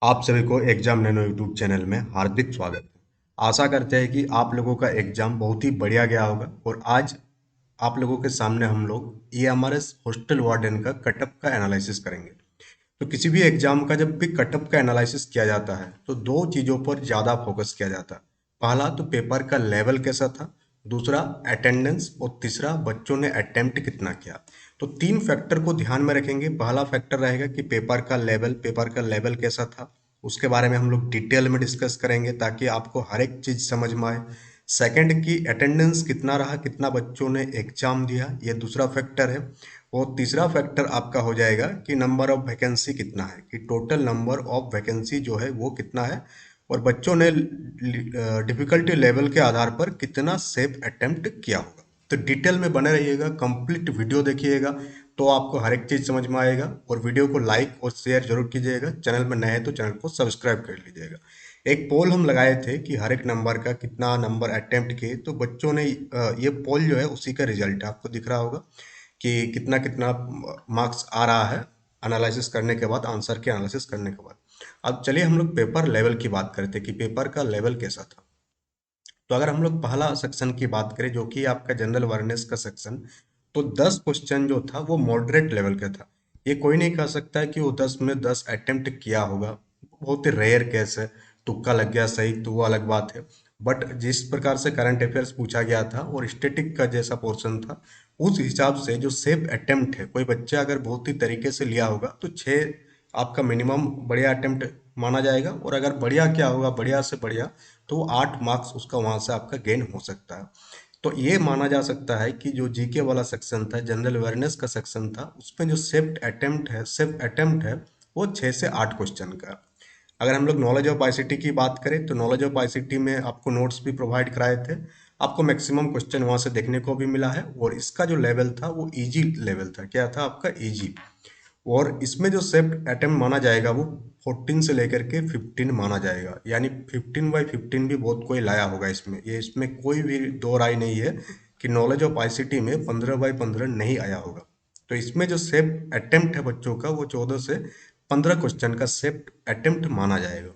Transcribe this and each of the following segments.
आप सभी को एग्जाम नैनो यूट्यूब चैनल में हार्दिक स्वागत है। आशा करते हैं कि आप लोगों का एग्जाम बहुत ही बढ़िया गया होगा और आज आप लोगों के सामने हम लोग ईएमआरएस हॉस्टल वार्डन का कटअप का एनालिसिस करेंगे। तो किसी भी एग्जाम का जब भी कटअप का एनालिसिस किया जाता है तो दो चीज़ों पर ज़्यादा फोकस किया जाता है। पहला तो पेपर का लेवल कैसा था, दूसरा अटेंडेंस और तीसरा बच्चों ने अटेम्प्ट कितना किया। तो तीन फैक्टर को ध्यान में रखेंगे। पहला फैक्टर रहेगा कि पेपर का लेवल कैसा था, उसके बारे में हम लोग डिटेल में डिस्कस करेंगे ताकि आपको हर एक चीज़ समझ में आए। सेकंड की अटेंडेंस कितना रहा, कितना बच्चों ने एग्जाम दिया, ये दूसरा फैक्टर है। और तीसरा फैक्टर आपका हो जाएगा कि नंबर ऑफ वैकेंसी कितना है, कि टोटल नंबर ऑफ वैकेंसी जो है वो कितना है और बच्चों ने डिफिकल्टी लेवल के आधार पर कितना सेफ अटेम्प्ट किया होगा। तो डिटेल में बने रहिएगा, कंप्लीट वीडियो देखिएगा तो आपको हर एक चीज़ समझ में आएगा। और वीडियो को लाइक और शेयर जरूर कीजिएगा। चैनल में नए हैं तो चैनल को सब्सक्राइब कर लीजिएगा। एक पोल हम लगाए थे कि हर एक नंबर का कितना नंबर अटेम्प्ट किए, तो बच्चों ने ये पोल जो है उसी का रिजल्ट आपको दिख रहा होगा कि कितना कितना मार्क्स आ रहा है एनालिसिस करने के बाद, आंसर के एनालिसिस करने के बाद। अब चलिए हम लोग पेपर लेवल की बात करते हैं कि पेपर का लेवल कैसा था। तो अगर हम लोग पहला सेक्शन की बात करें जो कि आपका जनरल अवेयरनेस का सेक्शन, तो 10 क्वेश्चन जो था वो मॉडरेट लेवल का था। ये कोई नहीं कह सकता है कि वो 10 में 10 अटेम्प्ट किया होगा, बहुत ही रेयर केस है। तुक्का लग गया सही तो वो अलग बात है। बट जिस प्रकार से करंट अफेयर्स पूछा गया था और स्टैटिक का जैसा पोर्शन था, उस हिसाब से जो सेफ अटेम्प्ट है, कोई बच्चा अगर बहुत ही तरीके से लिया होगा तो 6 आपका मिनिमम बढ़िया अटेम्प्ट माना जाएगा। और अगर बढ़िया क्या होगा, बढ़िया से बढ़िया, तो 8 मार्क्स उसका वहां से आपका गेन हो सकता है। तो ये माना जा सकता है कि जो जीके वाला सेक्शन था, जनरल अवेयरनेस का सेक्शन था, उसमें जो सेफ अटेम्प्ट है वो 6 से 8 क्वेश्चन का। अगर हम लोग नॉलेज ऑफ आईसीटी की बात करें तो नॉलेज ऑफ आईसीटी में आपको नोट्स भी प्रोवाइड कराए थे। आपको मैक्सिमम क्वेश्चन वहां से देखने को भी मिला है और इसका जो लेवल था वो इजी लेवल था। क्या था आपका? इजी। और इसमें जो सेफ्ट अटेम्प्ट माना जाएगा वो 14 से लेकर के 15 माना जाएगा, यानी 15/15 भी बहुत कोई लाया होगा इसमें। ये इसमें कोई भी दो राय नहीं है कि नॉलेज ऑफ आईसीटी में 15/15 नहीं आया होगा। तो इसमें जो सेफ्ट अटेम्प्ट है बच्चों का वो 14 से 15 क्वेश्चन का सेफ्ट अटेम्प्ट माना जाएगा।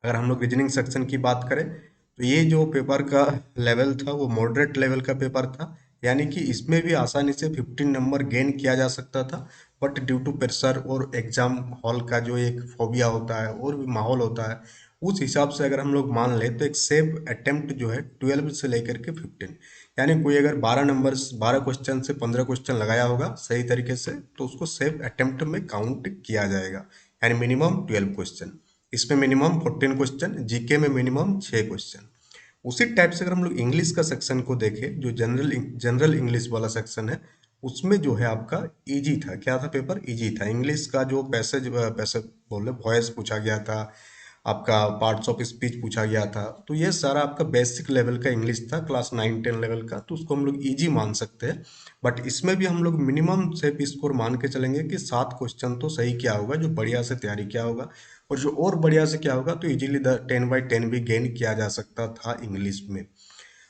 अगर हम लोग रीजनिंग सेक्शन की बात करें तो ये जो पेपर का लेवल था वो मॉडरेट लेवल का पेपर था, यानी कि इसमें भी आसानी से 15 नंबर गेन किया जा सकता था। बट ड्यू टू प्रेशर और एग्जाम हॉल का जो एक फोबिया होता है और भी माहौल होता है, उस हिसाब से अगर हम लोग मान लें तो एक सेफ अटेम्प्ट जो है 12 से लेकर के 15, यानी कोई अगर 12 क्वेश्चन से 15 क्वेश्चन लगाया होगा सही तरीके से तो उसको सेफ अटेम्प्ट में काउंट किया जाएगा, यानी मिनिमम 12 क्वेश्चन। इसमें मिनिमम 14 क्वेश्चन, जीके में मिनिमम 6 क्वेश्चन। उसी टाइप से अगर हम लोग इंग्लिश का सेक्शन को देखें, जो जनरल जनरल इंग्लिश वाला सेक्शन है, उसमें जो है आपका इजी था। क्या था? पेपर इजी था। इंग्लिश का जो पैसेज पैसे बोले वॉइस पूछा गया था, आपका पार्ट्स ऑफ स्पीच पूछा गया था, तो ये सारा आपका बेसिक लेवल का इंग्लिश था, क्लास 9-10 लेवल का, तो उसको हम लोग इजी मान सकते हैं। बट इसमें भी हम लोग मिनिमम सेफ स्कोर मान के चलेंगे कि 7 क्वेश्चन तो सही किया होगा जो बढ़िया से तैयारी किया होगा। और जो और बढ़िया से क्या होगा तो इजीली 10/10 भी गेन किया जा सकता था इंग्लिश में।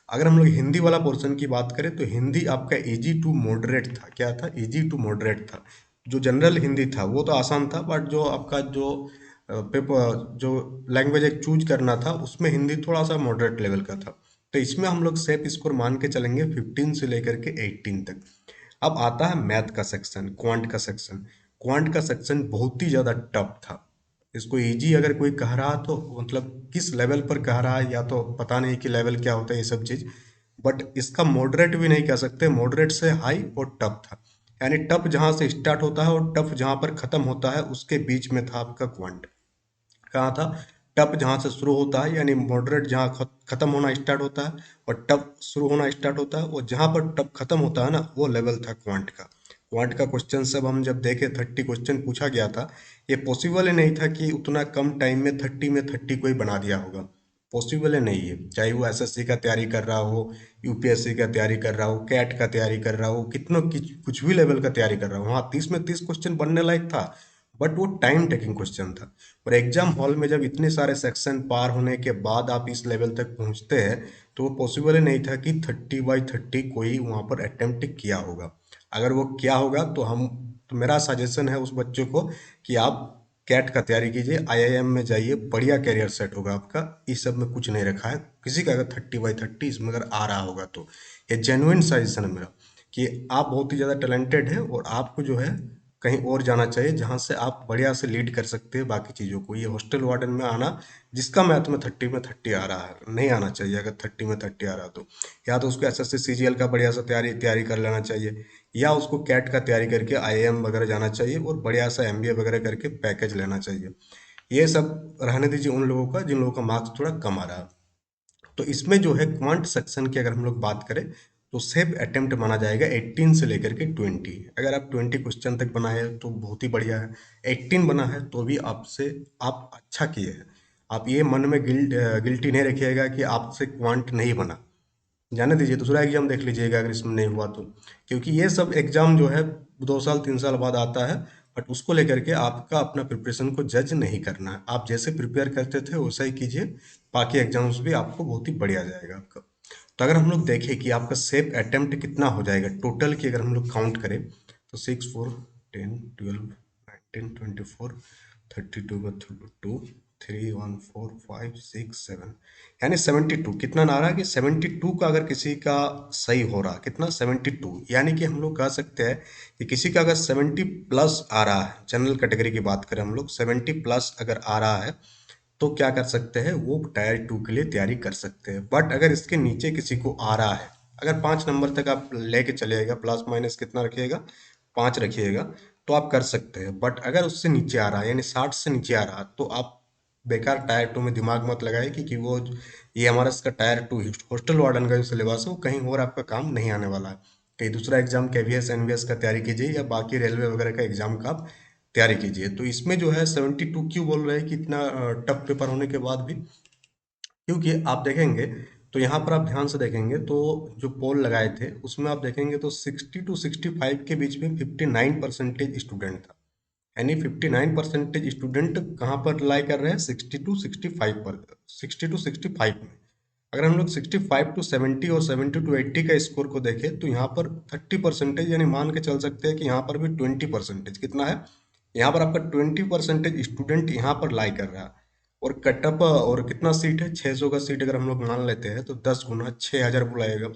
अगर हम लोग हिंदी वाला पोर्शन की बात करें तो हिंदी आपका इजी टू मॉडरेट था। क्या था? इजी टू मॉडरेट था। जो जनरल हिंदी था वो तो आसान था, बट जो आपका जो पेपर जो लैंग्वेज एक चूज करना था उसमें हिंदी थोड़ा सा मॉडरेट लेवल का था। तो इसमें हम लोग सेफ स्कोर मान के चलेंगे 15 से लेकर के 18 तक। अब आता है मैथ का सेक्शन, क्वांट का सेक्शन। क्वांट का सेक्शन बहुत ही ज़्यादा टफ था। इसको इजी अगर कोई कह रहा तो मतलब किस लेवल पर कह रहा है, या तो पता नहीं कि लेवल क्या होता है ये सब चीज़। बट इसका मॉडरेट भी नहीं कह सकते, मॉडरेट से हाई और टफ था। यानी टफ जहाँ से स्टार्ट होता है और टफ जहाँ पर खत्म होता है उसके बीच में था आपका क्वांट। कहाँ था? टफ जहाँ से शुरू होता है, यानी मॉडरेट जहाँ खत्म होना स्टार्ट होता है, और टफ शुरू होना स्टार्ट होता है, और जहाँ पर टफ खत्म होता है ना, वो लेवल था क्वांट का। क्वांट का क्वेश्चन सब हम जब देखे, 30 क्वेश्चन पूछा गया था। ये पॉसिबल ही नहीं था कि उतना कम टाइम में 30 कोई बना दिया होगा। पॉसिबल ही नहीं है, चाहे वो एसएससी का तैयारी कर रहा हो, यूपीएससी का तैयारी कर रहा हो, कैट का तैयारी कर रहा हो, कितनों कुछ भी लेवल का तैयारी कर रहा हो, हाँ 30 में 30 क्वेश्चन बनने लायक था। बट वो टाइम टेकिंग क्वेश्चन था। और एग्जाम हॉल में जब इतने सारे सेक्शन पार होने के बाद आप इस लेवल तक पहुंचते हैं तो वो पॉसिबल ही नहीं था कि 30/30 कोई वहां पर अटेम्प्ट किया होगा। अगर वो किया होगा तो मेरा सजेशन है उस बच्चों को कि आप कैट का तैयारी कीजिए, आईआईएम में जाइए, बढ़िया कैरियर सेट होगा आपका। इस सब में कुछ नहीं रखा है किसी का, अगर 30/30 इसमें अगर आ रहा होगा तो ये जेन्युइन सजेशन है मेरा कि आप बहुत ही ज़्यादा टैलेंटेड है और आपको जो है कहीं और जाना चाहिए जहाँ से आप बढ़िया से लीड कर सकते हैं बाकी चीज़ों को। ये हॉस्टल वार्डन में आना, जिसका मैथ में 30 में 30 आ रहा है, नहीं आना चाहिए। अगर 30 में 30 आ रहा तो या तो उसको एसएससी सीजीएल का बढ़िया सा तैयारी तैयारी कर लेना चाहिए, या उसको कैट का तैयारी करके आईआईएम वगैरह जाना चाहिए और बढ़िया सा एमबीए वगैरह करके पैकेज लेना चाहिए। ये सब रहने दीजिए उन लोगों का जिन लोगों का मार्क्स थोड़ा कम आ रहा है। तो इसमें जो है क्वांट सेक्शन की अगर हम लोग बात करें तो सेफ अटेम्प्ट माना जाएगा 18 से लेकर के 20। अगर आप 20 क्वेश्चन तक बनाए हैं तो बहुत ही बढ़िया है, 18 बना है तो भी आपसे आप अच्छा किए हैं। आप ये मन में गिल्टी नहीं रखिएगा कि आपसे क्वांट नहीं बना, जाने दीजिए दूसरा एग्जाम देख लीजिएगा अगर इसमें नहीं हुआ तो। क्योंकि ये सब एग्जाम जो है 2 साल 3 साल बाद आता है, बट उसको लेकर के आपका अपना प्रिपरेशन को जज नहीं करना है। आप जैसे प्रिपेयर करते थे वैसा ही कीजिए, बाकी एग्जाम्स भी आपको बहुत ही बढ़िया जाएगा आपका। तो अगर हम लोग देखें कि आपका सेफ अटेम्प्ट कितना हो जाएगा टोटल की, अगर हम लोग काउंट करें तो 6 4 10 12 19 24 32 2 3 1 4 5 6 7, यानी 72। कितना ना रहा कि 72 का अगर किसी का सही हो रहा, कितना 72, यानी कि हम लोग कह सकते हैं कि किसी का अगर 70+ आ रहा है, जनरल कैटेगरी की बात करें हम लोग, 70+ अगर आ रहा है तो क्या कर सकते हैं, वो टायर 2 के लिए तैयारी कर सकते हैं। बट अगर इसके नीचे किसी को आ रहा है, अगर 5 नंबर तक आप लेके चलिएगा, प्लस माइनस कितना रखिएगा, 5 रखिएगा, तो आप कर सकते हैं। बट अगर उससे नीचे आ रहा है, यानी 60 से नीचे आ रहा है, तो आप बेकार टायर 2 में दिमाग मत लगाए कि वो ये हमारा इसका टायर 2 हॉस्टल वार्डन का जो सिलेबस है वो कहीं और आपका काम नहीं आने वाला है। कहीं दूसरा एग्जाम केवीएस एनवीएस का तैयारी कीजिए या बाकी रेलवे वगैरह का एग्जाम का आप तैयारी कीजिए। तो इसमें जो है 72 क्यों बोल रहे हैं कि इतना टफ पेपर होने के बाद भी, क्योंकि आप देखेंगे तो यहाँ पर आप ध्यान से देखेंगे तो जो पोल लगाए थे उसमें आप देखेंगे तो 60 to 65 के बीच में 59% स्टूडेंट था। यानी 59% स्टूडेंट कहाँ पर लाई कर रहे हैं, 60 to 65 पर, 60 to 65 में। अगर हम लोग 65 to 70 और 70 to 80 का स्कोर को देखें तो यहाँ पर 30%, यानी मान के चल सकते हैं कि यहाँ पर भी 20% कितना है, यहाँ पर आपका 20% स्टूडेंट यहाँ पर लाई कर रहा है। और कटअप और कितना सीट है, 600 का सीट अगर हम लोग मान लेते हैं तो 10 गुना 6000 बुलाएगा।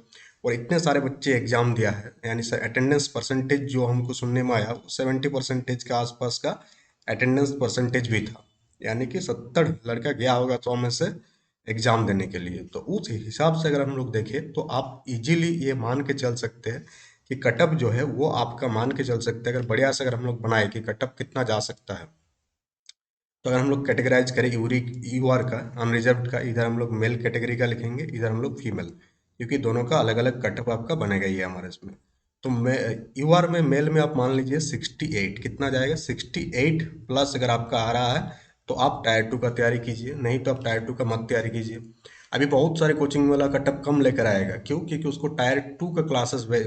और इतने सारे बच्चे एग्जाम दिया है, यानी सर अटेंडेंस परसेंटेज जो हमको सुनने में आया 70% के आसपास का अटेंडेंस परसेंटेज भी था। यानी कि 70 लड़का गया होगा 100 में से एग्जाम देने के लिए। तो उस हिसाब से अगर हम लोग देखें तो आप इजीली ये मान के चल सकते हैं कि कटअप जो है वो आपका मान के चल सकते हैं, अगर बढ़िया से अगर हम लोग बनाए कि कटअप कितना जा सकता है। तो अगर हम लोग कैटेगराइज करें यूआर का, अनरिजर्व्ड का, इधर हम लोग मेल कैटेगरी का लिखेंगे, इधर हम लोग फीमेल, क्योंकि दोनों का अलग अलग कटअप आपका बनेगा ही है हमारे इसमें। तो मैं यूआर में मेल में आप मान लीजिए 68, कितना जाएगा 68+ अगर आपका आ रहा है तो आप टायर 2 का तैयारी कीजिए, नहीं तो आप टायर 2 का मत तैयारी कीजिए। अभी बहुत सारे कोचिंग वाला कटअप कम लेकर आएगा, क्यों, क्योंकि उसको टायर 2 का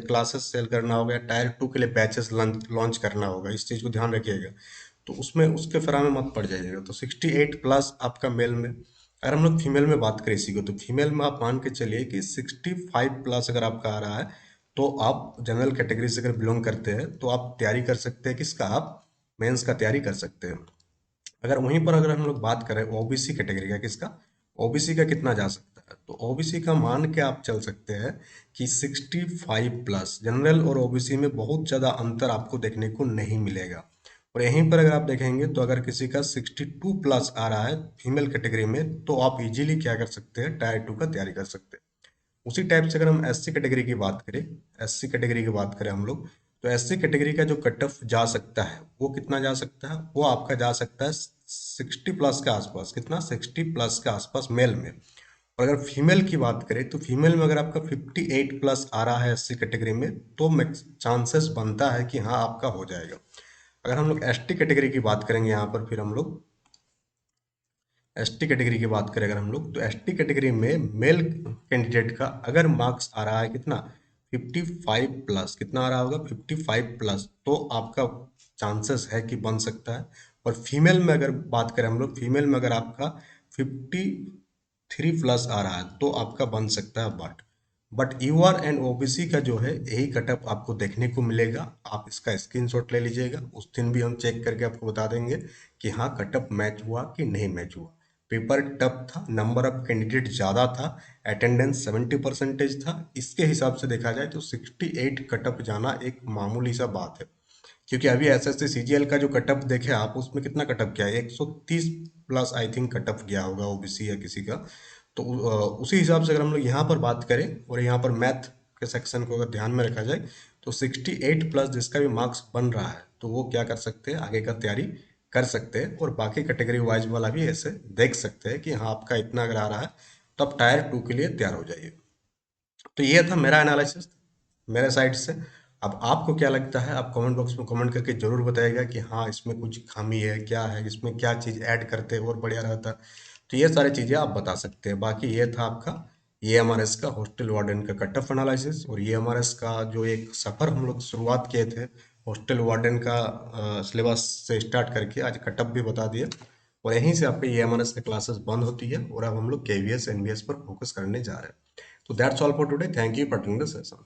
क्लासेस सेल करना होगा, टायर 2 के लिए बैचेस लॉन्च करना होगा, इस चीज़ को ध्यान रखिएगा। तो उसमें उसके फेरा में मत पड़ जाइएगा। तो 68+ आपका मेल में। अगर हम लोग फीमेल में बात करें इसी को, तो फीमेल में आप मान के चलिए कि 65+ अगर आपका आ रहा है तो आप जनरल कैटेगरी से अगर बिलोंग करते हैं तो आप तैयारी कर सकते हैं किसका, आप मेंस का तैयारी कर सकते हैं। अगर वहीं पर अगर हम लोग बात करें ओबीसी कैटेगरी का, किसका, ओबीसी का कितना जा सकता है, तो ओबीसी का मान के आप चल सकते हैं कि 65+। जनरल और ओबीसी में बहुत ज़्यादा अंतर आपको देखने को नहीं मिलेगा। और यहीं पर अगर आप देखेंगे तो अगर किसी का 62+ आ रहा है फीमेल कैटेगरी में तो आप इजीली क्या कर सकते हैं, टायर 2 का तैयारी कर सकते हैं। उसी टाइप से अगर हम एससी कैटेगरी की बात करें, एससी कैटेगरी की बात करें हम लोग, तो एससी कैटेगरी का जो कट ऑफ जा सकता है वो कितना जा सकता है, वो आपका जा सकता है 60+ के आसपास, कितना 60+ के आसपास मेल में। और अगर फीमेल की बात करें तो फीमेल में अगर आपका 58+ आ रहा है एससी कैटेगरी में तो चांसेस बनता है कि हाँ आपका हो जाएगा। अगर हम लोग एसटी कैटेगरी की बात करेंगे यहाँ पर, फिर हम लोग एसटी कैटेगरी की बात करें अगर हम लोग, तो एसटी कैटेगरी में मेल कैंडिडेट का अगर मार्क्स आ रहा है कितना, 55+, कितना आ रहा होगा 55+, तो आपका चांसेस है कि बन सकता है। और फीमेल में अगर बात करें हम लोग, फीमेल में अगर आपका 53+ आ रहा है तो आपका बन सकता है बट यूआर एंड ओबीसी का जो है यही कटअप आपको देखने को मिलेगा। आप इसका स्क्रीनशॉट ले लीजिएगा, उस दिन भी हम चेक करके आपको बता देंगे कि हाँ कटअप मैच हुआ कि नहीं मैच हुआ। पेपर टफ था, नंबर ऑफ कैंडिडेट ज़्यादा था, अटेंडेंस 70% था। इसके हिसाब से देखा जाए तो 68 कटअप जाना एक मामूली सा बात है। क्योंकि अभी एसएससी सीजीएल का जो कटअप देखे आप, उसमें कितना कटअप गया है, 130 प्लस आई थिंक कटअप गया होगा ओबीसी या किसी का। तो उसी हिसाब से अगर हम लोग यहाँ पर बात करें और यहाँ पर मैथ के सेक्शन को अगर ध्यान में रखा जाए तो 68 प्लस जिसका भी मार्क्स बन रहा है तो वो क्या कर सकते हैं, आगे का तैयारी कर सकते हैं। और बाकी कैटेगरी वाइज वाला भी ऐसे देख सकते हैं कि हाँ आपका इतना अगर आ रहा है तो आप टायर 2 के लिए तैयार हो जाइए। तो ये था मेरा एनालिसिस मेरे साइड से। अब आपको क्या लगता है, आप कमेंट बॉक्स में कमेंट करके जरूर बताइएगा कि हाँ इसमें कुछ खामी है, क्या है, इसमें क्या चीज़ ऐड करते और बढ़िया रहता। तो ये सारी चीज़ें आप बता सकते हैं। बाकी ये था आपका ईएमआरएस का हॉस्टल वार्डन का कट ऑफ एनालिसिस और ईएमआरएस का जो एक सफ़र हम लोग शुरुआत किए थे हॉस्टल वार्डन का सिलेबस से स्टार्ट करके आज कट ऑफ भी बता दिया। और यहीं से आपके ईएमआरएस की क्लासेस बंद होती है और अब हम लोग केवीएस एनवीएस पर फोकस करने जा रहे हैं। तो that's all for today, thank you for attending the session.